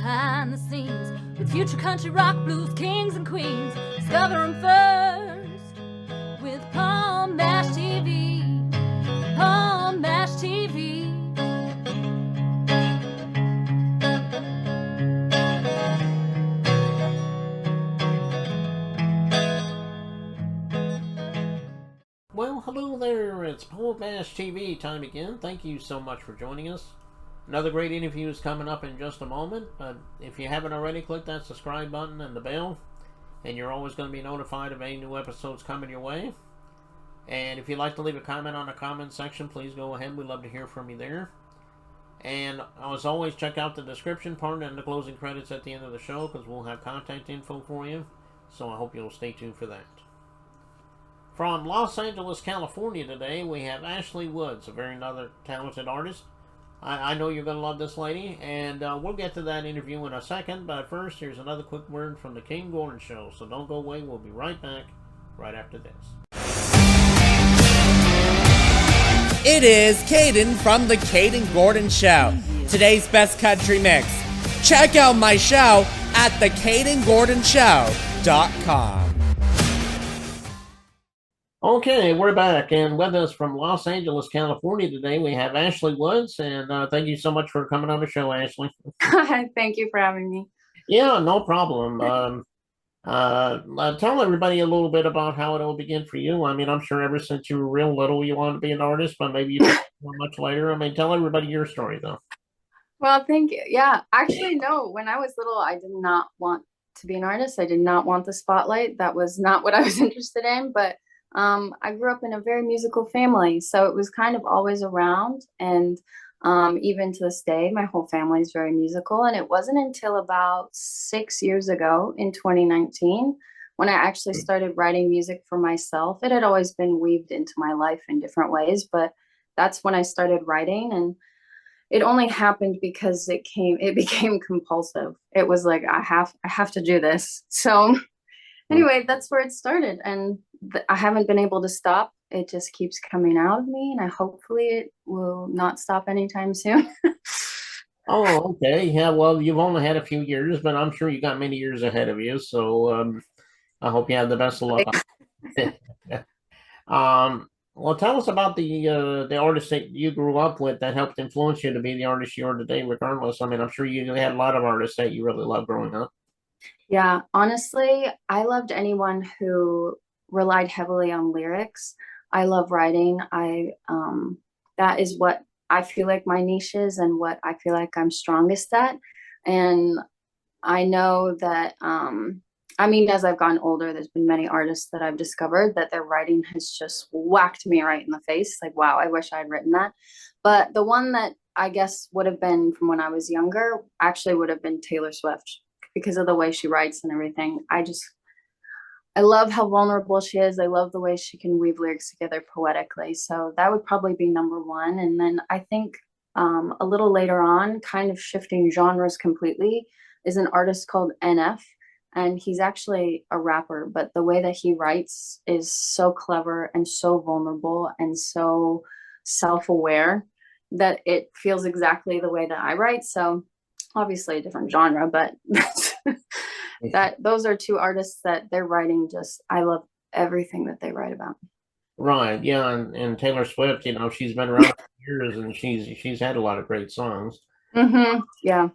behind the scenes with future country rock blues kings and queens. Discover them first with Palm Bash TV. Palm Bash TV. Well, hello there. It's Palm Bash TV time again. Thank you so much for joining us. Another great interview is coming up in just a moment. If you haven't already, click that subscribe button and the bell, and you're always going to be notified of any new episodes coming your way. And if you'd like to leave a comment on the comment section, please go ahead. We'd love to hear from you there. And as always, check out the description part and the closing credits at the end of the show, because we'll have contact info for you. So I hope you'll stay tuned for that. From Los Angeles, California today, we have Ashley Woods, a very another talented artist. I know you're going to love this lady, and we'll get to that interview in a second, but first, here's another quick word from the Caden Gordon Show, so don't go away. We'll be right back right after this. It is Caden from the Caden Gordon Show, today's best country mix. Check out my show at thecadengordonshow.com. Okay, we're back, and with us from Los Angeles, California today, we have Ashley Woods, and thank you so much for coming on the show, Ashley. Thank you for having me. Yeah, no problem. Tell everybody a little bit about how it all began for you. I mean, I'm sure ever since you were real little, you wanted to be an artist, but maybe you didn't much later. I mean, tell everybody your story, though. Well, thank you. Yeah, actually, no. When I was little, I did not want to be an artist. I did not want the spotlight. That was not what I was interested in, but I grew up in a very musical family, so it was kind of always around, and even to this day, my whole family is very musical. And it wasn't until about 6 years ago in 2019 when I actually started writing music for myself. It had always been weaved into my life in different ways, but that's when I started writing, and it only happened because it became compulsive. It was like, I have to do this. So anyway, that's where it started, and I haven't been able to stop. It just keeps coming out of me, and hopefully it will not stop anytime soon. Oh, okay. Yeah, well, you've only had a few years, but I'm sure you got many years ahead of you, so I hope you have the best of luck. Well, tell us about the artist that you grew up with that helped influence you to be the artist you are today, regardless. I mean, I'm sure you had a lot of artists that you really loved growing up. Yeah, honestly, I loved anyone who relied heavily on lyrics. I love writing. That is what I feel like my niche is and what I feel like I'm strongest at. And I know that, as I've gotten older, there's been many artists that I've discovered that their writing has just whacked me right in the face. Like, wow, I wish I had written that. But the one that I guess would have been from when I was younger actually would have been Taylor Swift, because of the way she writes and everything. I love how vulnerable she is. I love the way she can weave lyrics together poetically. So that would probably be number one. And then I think a little later on, kind of shifting genres completely, is an artist called NF. And he's actually a rapper, but the way that he writes is so clever and so vulnerable and so self-aware that it feels exactly the way that I write. So obviously a different genre, but those are two artists that their writing I love everything that they write about. Right, yeah, and Taylor Swift, she's been around for years, and she's had a lot of great songs. Mm-hmm. Yeah.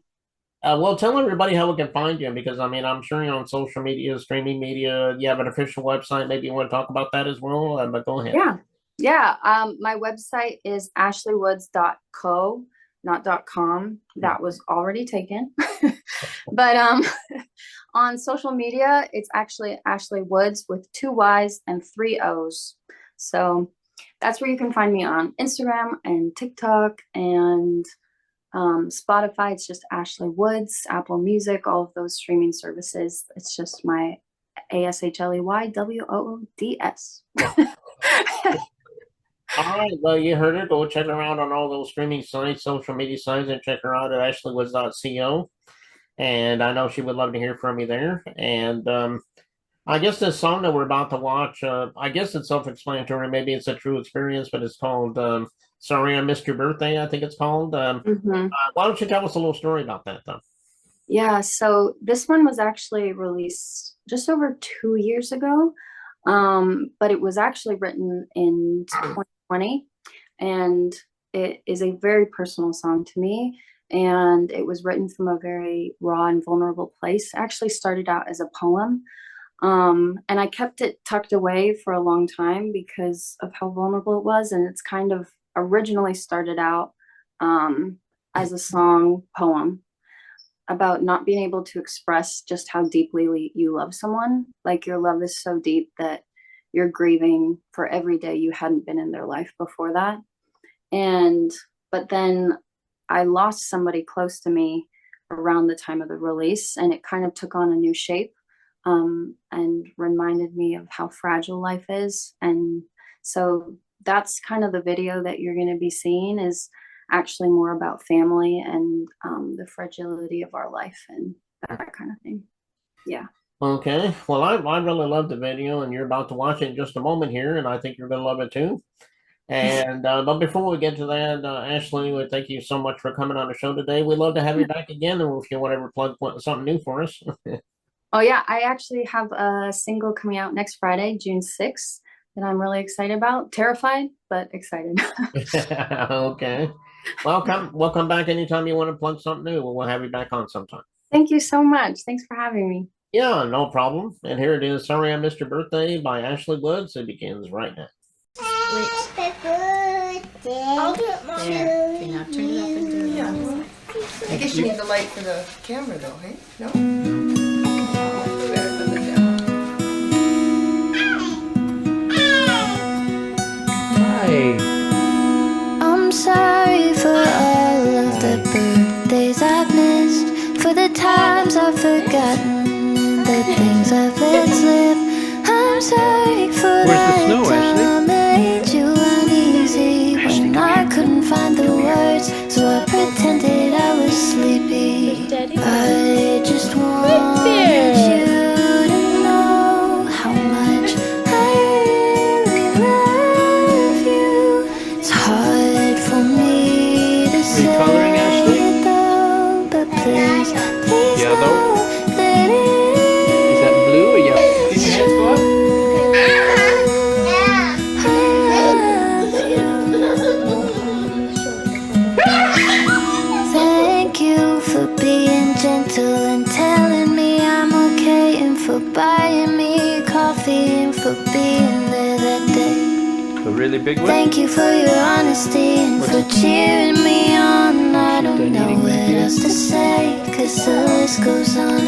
Well, tell everybody how we can find you, because I'm sure you're on social media, streaming media. You have an official website. Maybe you want to talk about that as well, but go ahead. Yeah. My website is ashleywoods.co, not .com. That was already taken. But on social media, it's actually Ashley Woods with 2 Y's and 3 O's. So that's where you can find me on Instagram and TikTok and Spotify. It's just Ashley Woods, Apple Music, all of those streaming services. It's just my ASHLEYWOODS. All right, well, you heard her. Go check her out on all those streaming sites, social media sites, and check her out at ashleyWoods.co. And I know she would love to hear from you there. And I guess this song that we're about to watch, I guess it's self-explanatory. Maybe it's a true experience, but it's called Sorry I Missed Your Birthday, I think it's called. Why don't you tell us a little story about that, though? Yeah, so this one was actually released just over 2 years ago, but it was actually written in 2020, and it is a very personal song to me. And it was written from a very raw and vulnerable place. It actually started out as a poem, and I kept it tucked away for a long time because of how vulnerable it was. And it's kind of originally started out as a song poem about not being able to express just how deeply you love someone. Like your love is so deep that you're grieving for every day you hadn't been in their life before that. And, but then I lost somebody close to me around the time of the release, and it kind of took on a new shape, and reminded me of how fragile life is. And so that's kind of the video that you're going to be seeing is actually more about family and the fragility of our life and that kind of thing. Yeah. Okay. Well, I really love the video, and you're about to watch it in just a moment here, and I think you're going to love it too. And but before we get to that, Ashley, we thank you so much for coming on the show today. We'd love to have you back again, and if you want to plug something new for us. Oh yeah, I actually have a single coming out next Friday, June 6th, that I'm really excited about. Terrified, but excited. Okay. We'll come back anytime you want to plug something new. We'll have you back on sometime. Thank you so much. Thanks for having me. Yeah, no problem. And here it is, Sorry I Missed Your Birthday by Ashley Woods. It begins right now. Happy birthday. I'll do it, Mom. There. Okay, now turn it up and do it. Yeah. I guess you need the light for the camera though, hey? No? We better put it down. Hi. I'm sorry for all of the birthdays I've missed, for the times I've forgotten, and the things I've let slip. I'm sorry for Where's the snow, the time I made you uneasy when I couldn't find the words, so I pretended I was sleepy. I just wanted you to know how much I really love you. It's hard for me to say coloring, Ashley? it though, but please, please Yellow? know that it Is that blue or yellow? Did your hands go up? Thank you for being gentle and telling me I'm okay, and for buying me coffee, and for being there that day. A really big one? Thank you for your honesty and for cheering me on. I don't know what else to say, 'cause the list goes on.